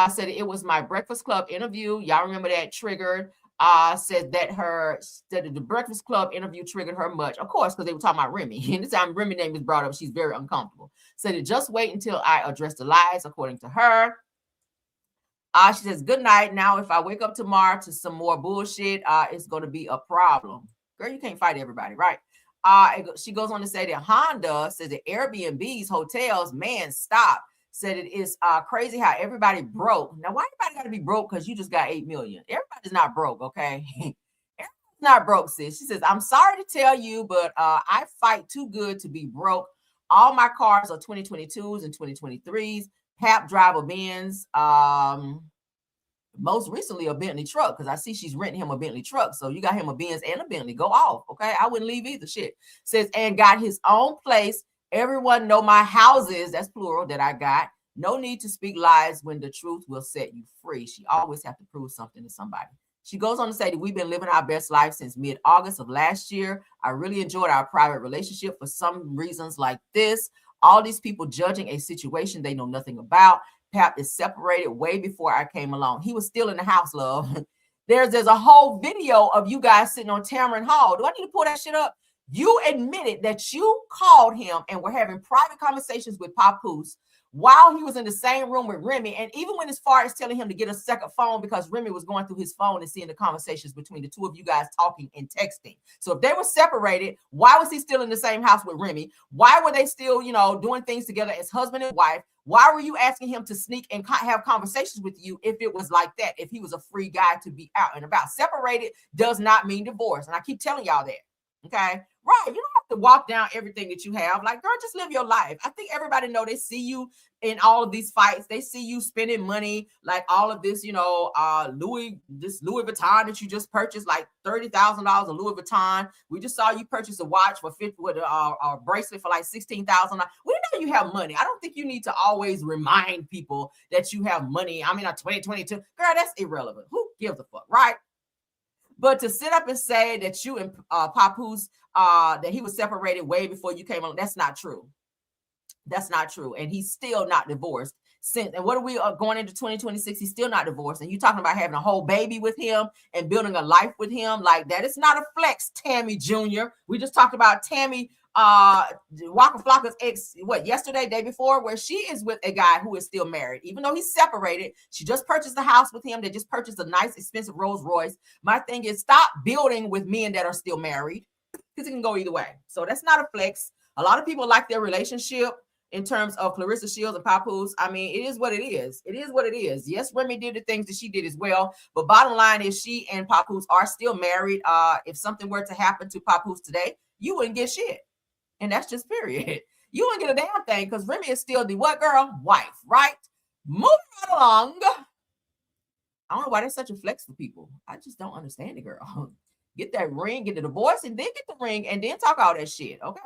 Said it was my Breakfast Club interview. Y'all remember that triggered. Said that the Breakfast Club interview triggered her much. Of course, because they were talking about Remy. Anytime Remy's name is brought up, she's very uncomfortable. Said just wait until I address the lies, according to her. She says, good night. Now, if I wake up tomorrow to some more bullshit, it's going to be a problem. Girl, you can't fight everybody, right? She goes on to say that Honda says that Airbnbs, hotels, man, stop. Said it is crazy how everybody broke. Now, why everybody got to be broke? Because you just got 8 million. Everybody's not broke, okay? Everybody's not broke, sis. She says, I'm sorry to tell you, but I fight too good to be broke. All my cars are 2022s and 2023s. Pap drive a Benz. Most recently a Bentley truck, because I see she's renting him a Bentley truck. So you got him a Benz and a Bentley. Go off, okay? I wouldn't leave either. Shit. Says, and got his own place. Everyone know my houses, that's plural, that I got. No need to speak lies when the truth will set you free. She always have to prove something to somebody. She goes on to say that we've been living our best life since mid-August of last year. I really enjoyed our private relationship for some reasons like this. All these people judging a situation they know nothing about. Pap is separated way before I came along. He was still in the house, love. There's a whole video of you guys sitting on Tamron Hall. Do I need to pull that shit up? You admitted that you called him and were having private conversations with Papoose while he was in the same room with Remy. And even went as far as telling him to get a second phone because Remy was going through his phone and seeing the conversations between the two of you guys talking and texting. So if they were separated, why was he still in the same house with Remy? Why were they still, doing things together as husband and wife? Why were you asking him to sneak and have conversations with you if it was like that, if he was a free guy to be out and about? Separated does not mean divorce. And I keep telling y'all that. Okay. Right. You don't have to walk down everything that you have. Like, girl, just live your life. I think everybody know they see you in all of these fights. They see you spending money, like all of this, Louis Vuitton that you just purchased, like $30,000 of Louis Vuitton. We just saw you purchase a watch for $50 with a bracelet for like $16,000. We know you have money. I don't think you need to always remind people that you have money. I mean, 2022, girl, that's irrelevant. Who gives a fuck, right? But to sit up and say that you and Papoose, that he was separated way before you came along, that's not true. That's not true. And he's still not divorced. And what are we going into 2026? He's still not divorced. And you talking about having a whole baby with him and building a life with him like that. It's not a flex, Tammy Jr. We just talked about Tammy Waka Flocka's ex, yesterday, day before, where she is with a guy who is still married, even though he's separated. She just purchased a house with him. They just purchased a nice, expensive Rolls Royce. My thing is, stop building with men that are still married, because it can go either way. So that's not a flex. A lot of people like their relationship in terms of Claressa Shields and Papoose. I mean, it is what it is. It is what it is. Yes, Remy did the things that she did as well. But bottom line is, she and Papoose are still married. If something were to happen to Papoose today, you wouldn't get shit. And that's just period. You wouldn't get a damn thing, because Remy is still the what, girl? Wife, right? Moving right along. I don't know why that's such a flex for people. I just don't understand it, girl. Get that ring, get the divorce, and then get the ring, and then talk all that shit, okay?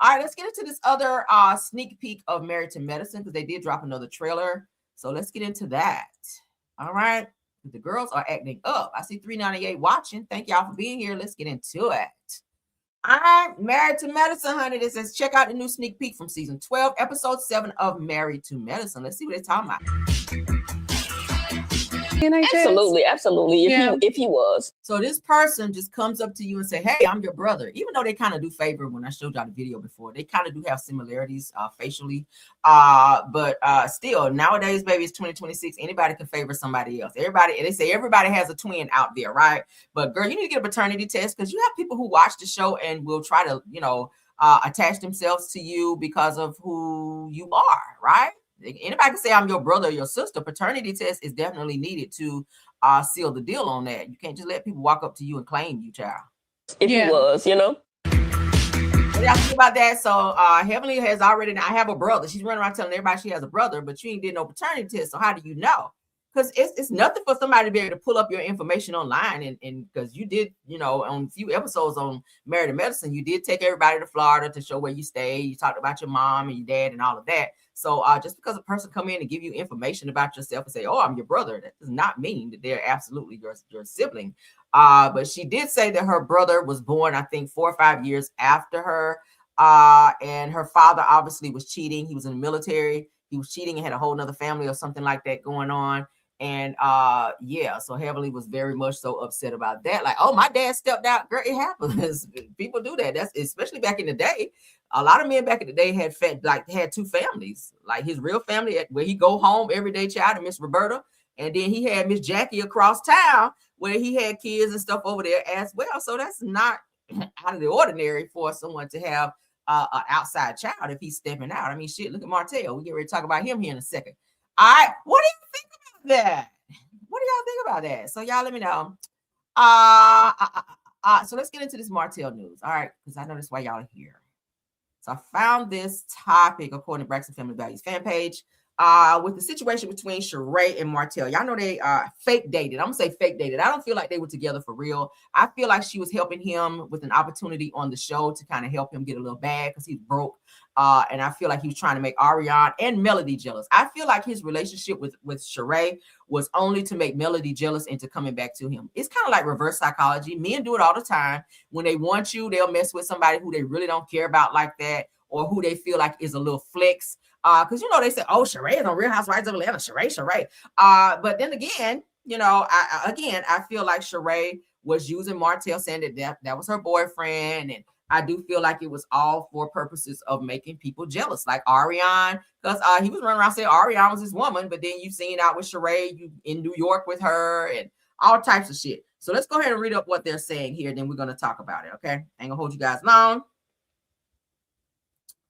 All right, let's get into this other sneak peek of Married to Medicine, because they did drop another trailer. So let's get into that. All right. The girls are acting up. I see 398 watching. Thank y'all for being here. Let's get into it. I'm Married to Medicine, honey. This says, check out the new sneak peek from season 12, episode 7 of Married to Medicine. Let's see what they're talking about. Absolutely. If he was. So this person just comes up to you and say, hey, I'm your brother. Even though they kind of do favor, when I showed y'all the video before, they kind of do have similarities facially. But still, nowadays, baby, it's 2026. Anybody can favor somebody else. They say everybody has a twin out there, right? But girl, you need to get a paternity test, because you have people who watch the show and will try to, attach themselves to you because of who you are, right? Anybody can say I'm your brother or your sister. Paternity test is definitely needed to seal the deal on that. You can't just let people walk up to you and claim you, child. If he was, What do y'all think about that? So Heavenly has already, I have a brother. She's running around telling everybody she has a brother, but you ain't did no paternity test. So how do you know? Because it's nothing for somebody to be able to pull up your information online. And because you did, on a few episodes on Married to Medicine, you did take everybody to Florida to show where you stay. You talked about your mom and your dad and all of that. So just because a person come in and give you information about yourself and say, oh, I'm your brother, that does not mean that they're absolutely your sibling. But she did say that her brother was born, I think, 4 or 5 years after her. And her father obviously was cheating. He was in the military. He was cheating and had a whole nother family or something like that going on. And so Heavenly was very much so upset about that. Like, oh, my dad stepped out. Girl, it happens. People do that. That's especially back in the day. A lot of men back in the day had 2 families, like his real family where he go home every day, child, and Miss Roberta, And then he had Miss Jackie across town where he had kids and stuff over there as well. So that's not out of the ordinary for someone to have an outside child if he's stepping out. I mean, shit, look at Martel. We get ready to talk about him here in a second. All right, what do you think about that? What do y'all think about that? So y'all let me know. So let's get into this Martel news. All right, because I know that's why y'all are here. So I found this topic according to Braxton Family Values fan page with the situation between Shereé and Martel. Y'all know they fake dated. I'm gonna say fake dated. I don't feel like they were together for real. I feel like she was helping him with an opportunity on the show to kind of help him get a little bag because he's broke. And I feel like he was trying to make Ariane and Melody jealous. I feel like his relationship with Shereé was only to make Melody jealous into coming back to him. It's kind of like reverse psychology. Men do it all the time. When they want you, they'll mess with somebody who they really don't care about like that, or who they feel like is a little flex. Because, you know, they say, oh, Shereé is on Real Housewives of Atlanta. Shereé. But then again, you know, I feel like Shereé was using Martel, saying that was her boyfriend. And I do feel like it was all for purposes of making people jealous, like Ariane, because he was running around saying Ariane was his woman, but then you've seen out with Shereé, you in New York with her and all types of shit. So let's go ahead and read up what they're saying here. Then we're going to talk about it. Okay. Ain't gonna hold you guys long.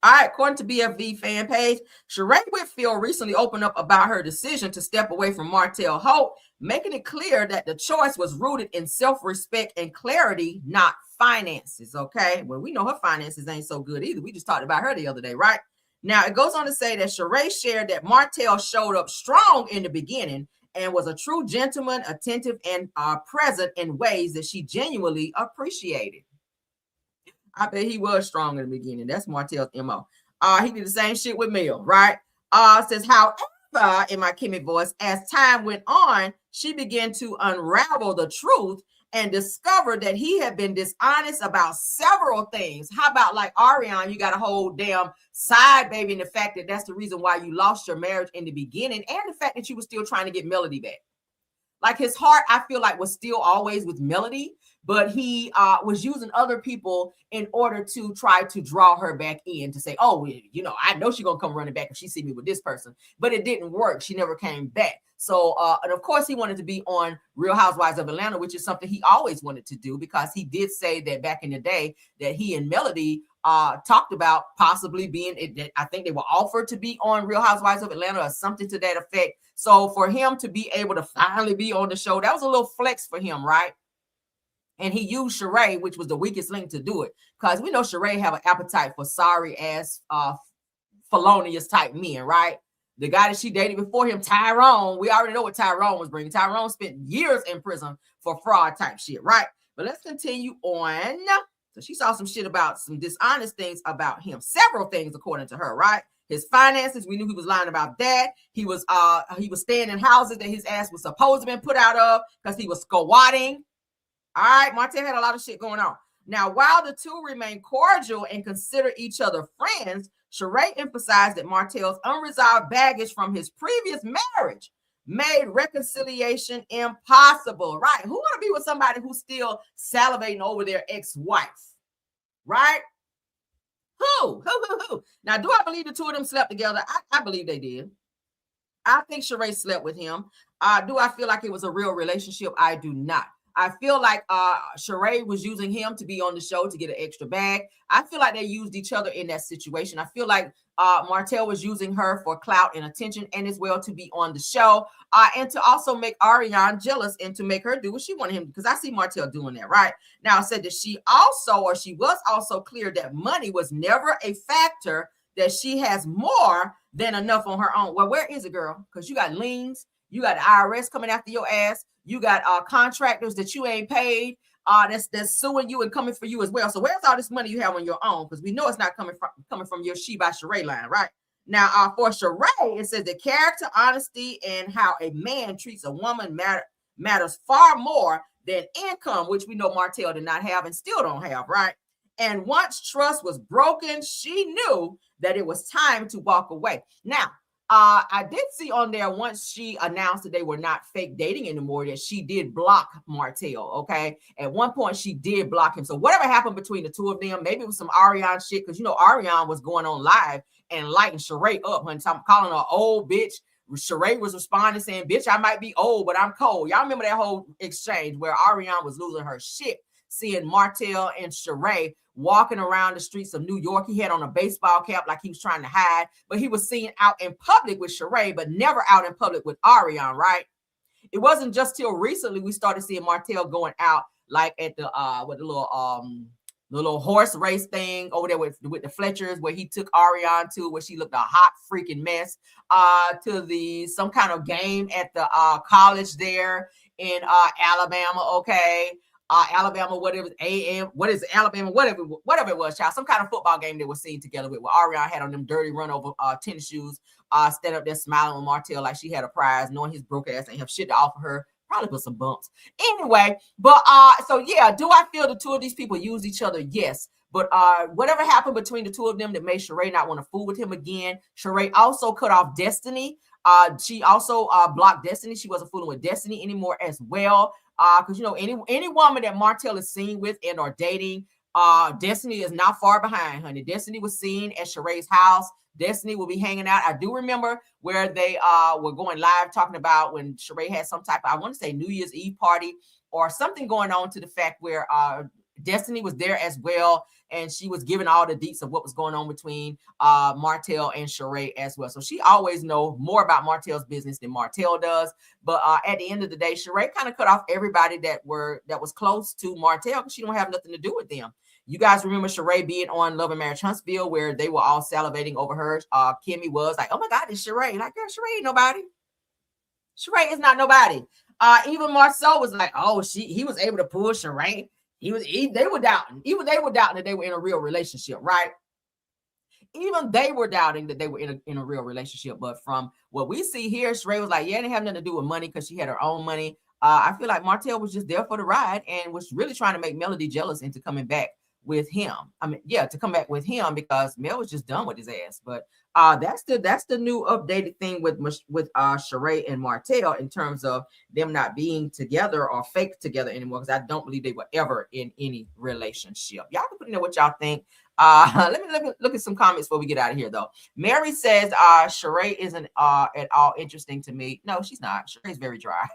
All right, according to BFV fan page, Shereé Whitfield recently opened up about her decision to step away from Martel Holt, making it clear that the choice was rooted in self-respect and clarity, not finances, okay? Well, we know her finances ain't so good either. We just talked about her the other day, right? Now, it goes on to say that Shereé shared that Martel showed up strong in the beginning and was a true gentleman, attentive, and present in ways that she genuinely appreciated. I bet he was strong in the beginning. That's Martel's MO. He did the same shit with Mel, right? Says, however, in my Kimmy voice, as time went on, she began to unravel the truth and discovered that he had been dishonest about several things. How about like Ariane, you got a whole damn side baby, and the fact that that's the reason why you lost your marriage in the beginning, and the fact that you were still trying to get Melody back. Like his heart, I feel like, was still always with Melody, but he was using other people in order to try to draw her back in to say, oh, you know, I know she's going to come running back if she see me with this person. But it didn't work. She never came back. So, and of course, he wanted to be on Real Housewives of Atlanta, which is something he always wanted to do, because he did say that back in the day that he and Melody talked about possibly being, I think they were offered to be on Real Housewives of Atlanta or something to that effect. So for him to be able to finally be on the show, that was a little flex for him, right? And he used Shereé, which was the weakest link to do it, because we know Shereé have an appetite for sorry ass felonious type men, right? The guy that she dated before him, Tyrone, we already know what Tyrone was bringing. Tyrone spent years in prison for fraud type shit, right? But let's continue on. So she saw some shit about some dishonest things about him. Several things, according to her, right? His finances, we knew he was lying about that. He was staying in houses that his ass was supposed to have been put out of because he was squatting. All right, Martel had a lot of shit going on. Now, while the two remain cordial and consider each other friends, Shereé emphasized that Martel's unresolved baggage from his previous marriage made reconciliation impossible, right? Who want to be with somebody who's still salivating over their ex-wife, right? Who? Now, do I believe the two of them slept together? I believe they did. I think Shereé slept with him. Do I feel like it was a real relationship? I do not. I feel like Shereé was using him to be on the show to get an extra bag. I feel like they used each other in that situation. I feel like Martel was using her for clout and attention, and as well to be on the show, and to also make Ariane jealous and to make her do what she wanted him to, because I see Martel doing that, right? Now, I said that she was also clear that money was never a factor, that she has more than enough on her own. Well, where is it, girl? Because you got liens, you got the IRS coming after your ass, you got contractors that you ain't paid, that's suing you and coming for you as well. So where's all this money you have on your own? Because we know it's not coming from your She by Shereé line, right? Now, for Shereé, it says that character, honesty, and how a man treats a woman matters far more than income, which we know Martel did not have and still don't have, right? And once trust was broken, she knew that it was time to walk away. Now, I did see on there, once she announced that they were not fake dating anymore, that she did block Martel, okay? At one point, she did block him. So whatever happened between the two of them, maybe it was some Ariane shit, because, you know, Ariane was going on live and lighting Shereé up, calling her old bitch, Shereé was responding saying, bitch, I might be old, but I'm cold. Y'all remember that whole exchange where Ariana was losing her shit, seeing Martel and Shereé walking around the streets of New York. He had on a baseball cap like he was trying to hide, but he was seen out in public with Shereé, but never out in public with Ariana, right? It wasn't just till recently we started seeing Martel going out like at the with the little horse race thing over there with the Fletchers, where he took Ariana to, where she looked a hot freaking mess, to some kind of game at the college there in Alabama. Okay. Alabama, whatever Alabama, whatever it was, child, some kind of football game they were seen together with, where Ariana had on them dirty run over tennis shoes, stand up there smiling with Martel like she had a prize, knowing his broke ass ain't have shit to offer her, probably put some bumps. Anyway, but so yeah, do I feel the two of these people use each other? Yes. But whatever happened between the two of them that made Shereé not want to fool with him again. Shereé also cut off Destiny. She also blocked Destiny. She wasn't fooling with Destiny anymore as well. Because you know, any woman that Martel is seen with and or dating, Destiny is not far behind, honey. Destiny was seen at Shereé's house. Destiny will be hanging out. I do remember where they were going live talking about when Shereé had some type of, I want to say, New Year's Eve party or something going on, to the fact where Destiny was there as well, and she was giving all the deets of what was going on between Martel and Shereé as well. So she always know more about Martel's business than Martel does. But at the end of the day, Shereé kind of cut off everybody that was close to Martel, because she don't have nothing to do with them. You guys remember Shereé being on Love and Marriage Huntsville, where they were all salivating over her. Kimmy was like, "Oh my God, it's Shereé." Like, girl, Shereé ain't nobody. Shereé is not nobody. Even Marcel was like, "Oh, he was able to pull Shereé." They were doubting. Even they were doubting that they were in a real relationship, right? Even they were doubting that they were in a real relationship. But from what we see here, Shereé was like, yeah, it didn't have nothing to do with money, because she had her own money. I feel like Martel was just there for the ride and was really trying to make Melody jealous into coming back with him. I mean, yeah, to come back with him, because Mel was just done with his ass. But that's the new updated thing with Shereé and Martel, in terms of them not being together or fake together anymore, because I don't believe they were ever in any relationship. Y'all can put in there what y'all think. Let me look at some comments before we get out of here, though. Mary says Shereé isn't at all interesting to me. No, she's not. Shereé's very dry.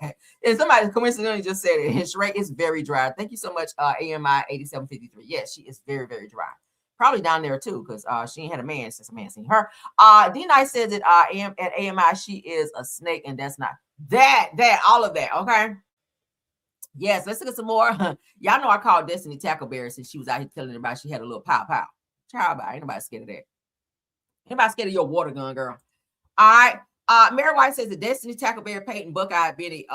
And somebody coincidentally just said it. Shereé is very dry. Thank you so much, AMI 8753. Yes, she is very, very dry. Probably down there too, because she ain't had a man since a man seen her. D-Nice says that at AMI she is a snake, and that's not all of that. Okay. Yes, let's look at some more. Y'all know I called Destiny Tackleberry since she was out here telling everybody she had a little pow. Child, ain't nobody scared of that. Anybody scared of your water gun, girl? All right. Mary White says that Destiny Tackleberry Peyton Buckeye Benny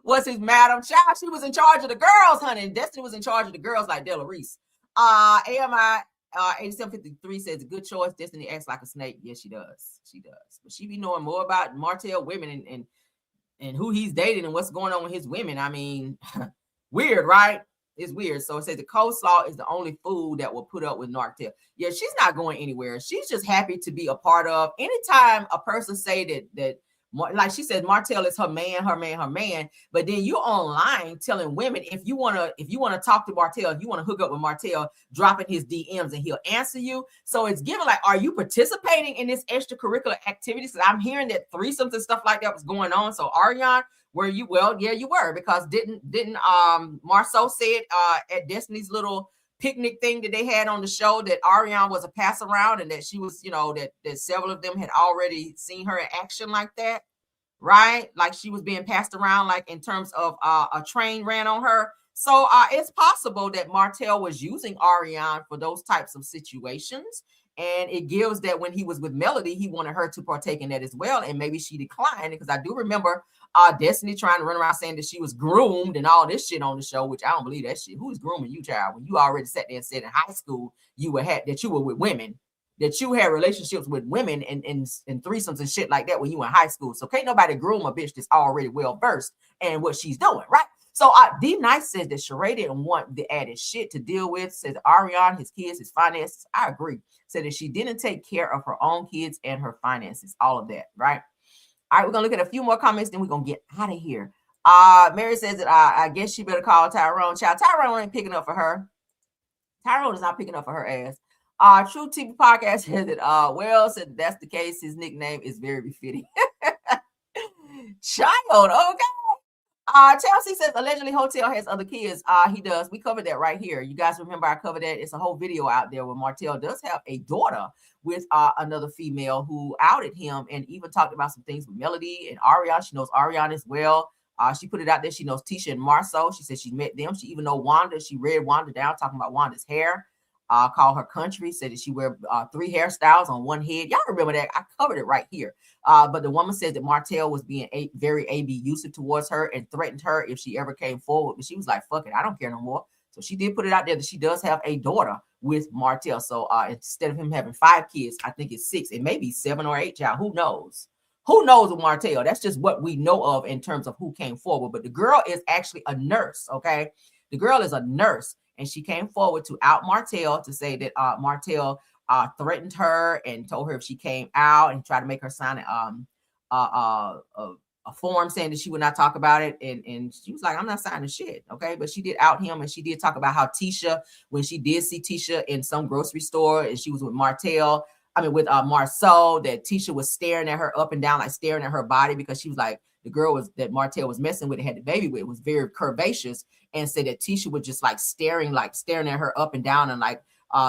was his madam. Child, she was in charge of the girls, honey. And Destiny was in charge of the girls like Della Reese. AMI 8753 says a good choice. Destiny acts like a snake. Yes, she does. She does. But she be knowing more about Martel women and who he's dating and what's going on with his women. I mean, weird, right? It's weird. So it says the coleslaw is the only food that will put up with Martel. Yeah, she's not going anywhere. She's just happy to be a part of. Anytime a person say that like she said, Martel is her man, but then you're online telling women if you want to talk to Martel, if you want to hook up with Martel, dropping his DMs and he'll answer you. So it's given like, are you participating in this extracurricular activities? Because I'm hearing that threesomes and stuff like that was going on. So Ariana, were you? Well, yeah, you were, because didn't Marceau said at Destiny's little picnic thing that they had on the show that Ariana was a pass around, and that she was, that several of them had already seen her in action like that, right? Like she was being passed around, like in terms of a train ran on her. So it's possible that Martel was using Ariana for those types of situations. And it gives that when he was with Melody, he wanted her to partake in that as well. And maybe she declined, because I do remember Destiny trying to run around saying that she was groomed and all this shit on the show, which I don't believe that shit. Who's grooming you, child? When you already sat there and said in high school you were with women, that you had relationships with women and threesomes and shit like that when you were in high school. So can't nobody groom a bitch that's already well versed in what she's doing, right? So D-Nice says that Shereé didn't want the added shit to deal with. Says Ariana, his kids, his finances. I agree. Said that she didn't take care of her own kids and her finances. All of that, right? All right, we're going to look at a few more comments, then we're going to get out of here. Mary says that I guess she better call Tyrone. Child, Tyrone ain't picking up for her. Tyrone is not picking up for her ass. True TV Podcast said that Well said that that's the case. His nickname is very befitting. Child, okay. Chelsea says allegedly Hotel has other kids. He does. We covered that right here. You guys remember I covered that. It's a whole video out there where Martell does have a daughter with another female who outed him and even talked about some things with Melody and Ariana. She knows Ariana as well. She put it out there. She knows Tisha and Marceau. She said she met them. She even know Wanda. She read Wanda down talking about Wanda's hair. Called her country, said that she wear 3 hairstyles on one head. Y'all remember that? I covered it right here. But the woman said that Martell was being very abusive towards her and threatened her if she ever came forward. But she was like, fuck it, I don't care no more. So she did put it out there that she does have a daughter with Martell. So instead of him having 5 kids, I think it's 6. It may be 7 or 8, child. Who knows? Who knows with Martell? That's just what we know of in terms of who came forward. But the girl is actually a nurse, okay? The girl is a nurse. And she came forward to out Martell to say that Martell threatened her and told her if she came out and tried to make her sign a form saying that she would not talk about it. And she was like, I'm not signing shit. Okay. But she did out him. And she did talk about how Tisha, when she did see Tisha in some grocery store and she was with Marceau, that Tisha was staring at her up and down, like staring at her body because she was like, the girl that Martell was messing with and had the baby with was very curvaceous, and said that Tisha was just like staring at her up and down and like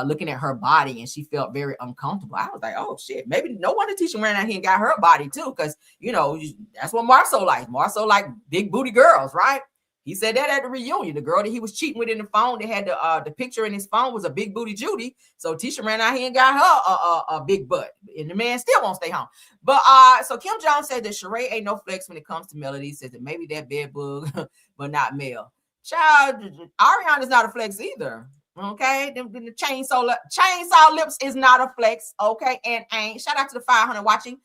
looking at her body, and she felt very uncomfortable. I was like, oh shit, maybe no wonder Tisha ran out here and got her body too, because that's what Marceau likes. Marceau like big booty girls, right? He said that at the reunion. The girl that he was cheating with in the phone, they had the picture in his phone was a big booty Judy. So Tisha ran out here and got her a big butt, and the man still won't stay home. But so Kim Jones said that Shereé ain't no flex when it comes to Melody. Says that maybe that bed bug, but not Mel. Child, Ariana's not a flex either. Okay, the chainsaw lips is not a flex. Okay, and ain't. Shout out to the 500 watching.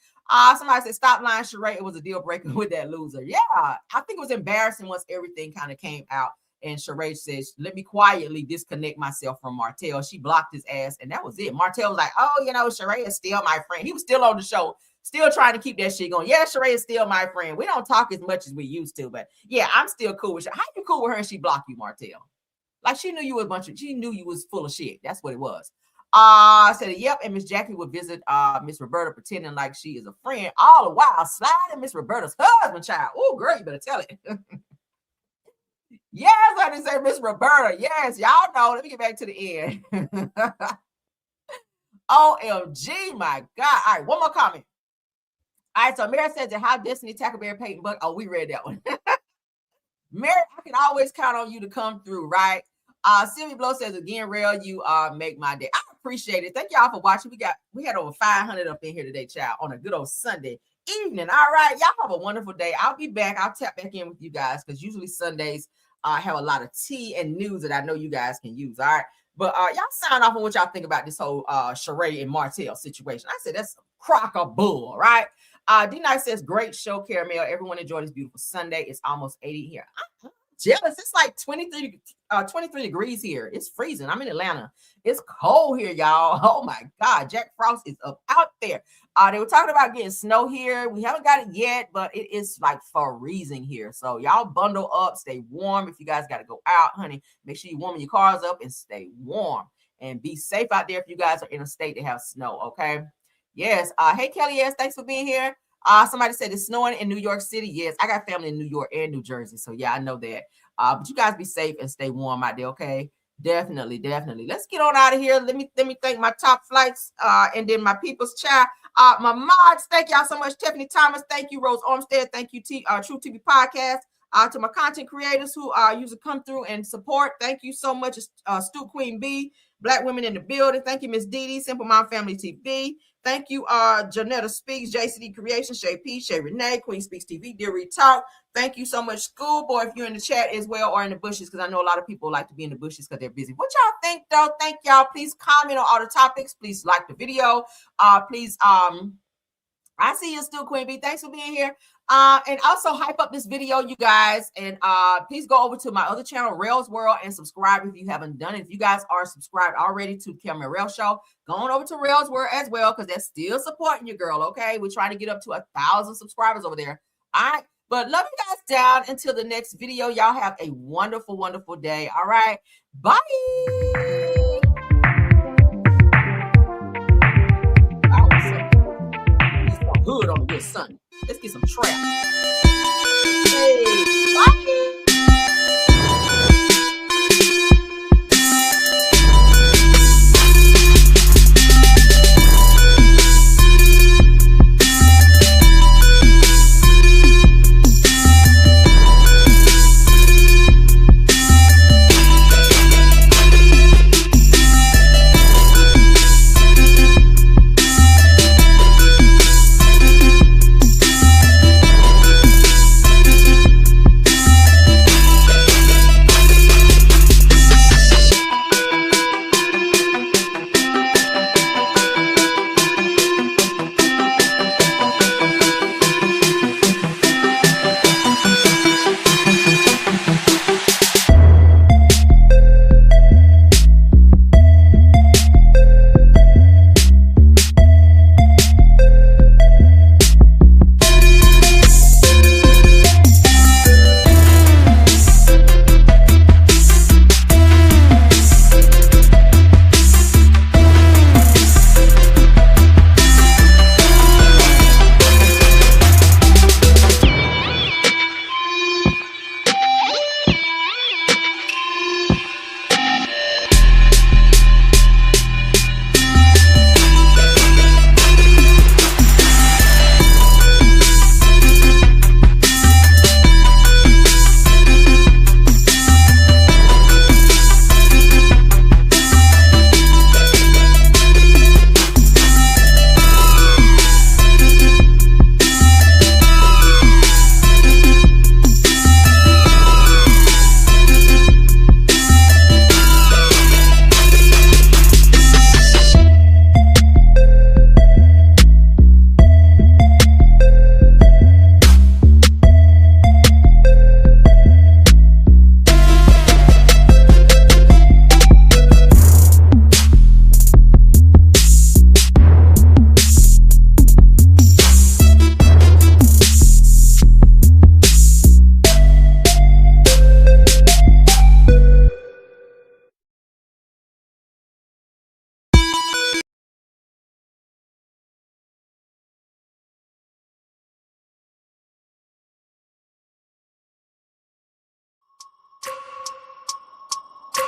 Somebody said stop lying, Shereé. It was a deal breaker with that loser. Yeah, I think it was embarrassing once everything kind of came out. And Shereé says, let me quietly disconnect myself from Martell. She blocked his ass, and that was it. Martell was like, oh, Shereé is still my friend. He was still on the show, still trying to keep that shit going. Yeah, Shereé is still my friend. We don't talk as much as we used to, but yeah, I'm still cool with her. How you cool with her and she blocked you, Martell? Like she knew you was she knew you was full of shit. That's what it was. Said, yep, and Miss Jackie would visit Miss Roberta pretending like she is a friend, all the while sliding Miss Roberta's husband, child. Oh, girl, you better tell it. Yes, I didn't say Miss Roberta. Yes, y'all know. Let me get back to the end. OMG, my God. All right, one more comment. All right, so Mary says that how Destiny Tackleberry Peyton Buck. Oh, we read that one. Mary, I can always count on you to come through, right? Sylvia Blow says again, Rail, you make my day. I appreciate it. Thank y'all for watching. We had over 500 up in here today, child, on a good old Sunday evening. All right, y'all have a wonderful day. I'll be back. I'll tap back in with you guys because usually Sundays have a lot of tea and news that I know you guys can use. All right, but y'all sign off on what y'all think about this whole Shereé and Martell situation. I said that's a crock of bull, right? D-Night says great show, Caramel. Everyone enjoy this beautiful Sunday. It's almost 80 here. I'm jealous. It's like 23 degrees here. It's freezing. I'm in Atlanta. It's cold here, y'all. Oh my God. Jack Frost is up out there. They were talking about getting snow here. We haven't got it yet, but it is like freezing here. So y'all bundle up, stay warm. If you guys got to go out, honey, make sure you warm your cars up and stay warm and be safe out there if you guys are in a state that have snow. Okay. Yes. Hey, Kelly. Yes. Thanks for being here. Somebody said it's snowing in New York City. Yes, I got family in New York and New Jersey. So yeah, I know that. But you guys be safe and stay warm out there, okay? Definitely. Let's get on out of here. Let me thank my top flights and then my people's chat. My mods, thank y'all so much. Tiffany Thomas, thank you. Rose Armstead, thank you. True TV Podcast. To my content creators who usually come through and support, thank you so much. Stu Queen B, Black Women in the Building. Thank you, Miss Dee, Simple Mom Family TV. Thank you, Janetta Speaks, JCD Creation, Shay P, Shay Renee, Queen Speaks TV, Dear Reed Talk. Thank you so much, Schoolboy, if you're in the chat as well or in the bushes, because I know a lot of people like to be in the bushes because they're busy. What y'all think, though? Thank y'all. Please comment on all the topics. Please like the video. Please, I see you still, Queen B. Thanks for being here. And also hype up this video, you guys. And please go over to my other channel, Rail's World, and subscribe if you haven't done it. If you guys are subscribed already to Caramel Rail Show, go on over to Rail's World as well, because they're still supporting you, girl. Okay, we're trying to get up to 1,000 subscribers over there. All right, but love you guys down until the next video. Y'all have a wonderful, wonderful day. All right, bye.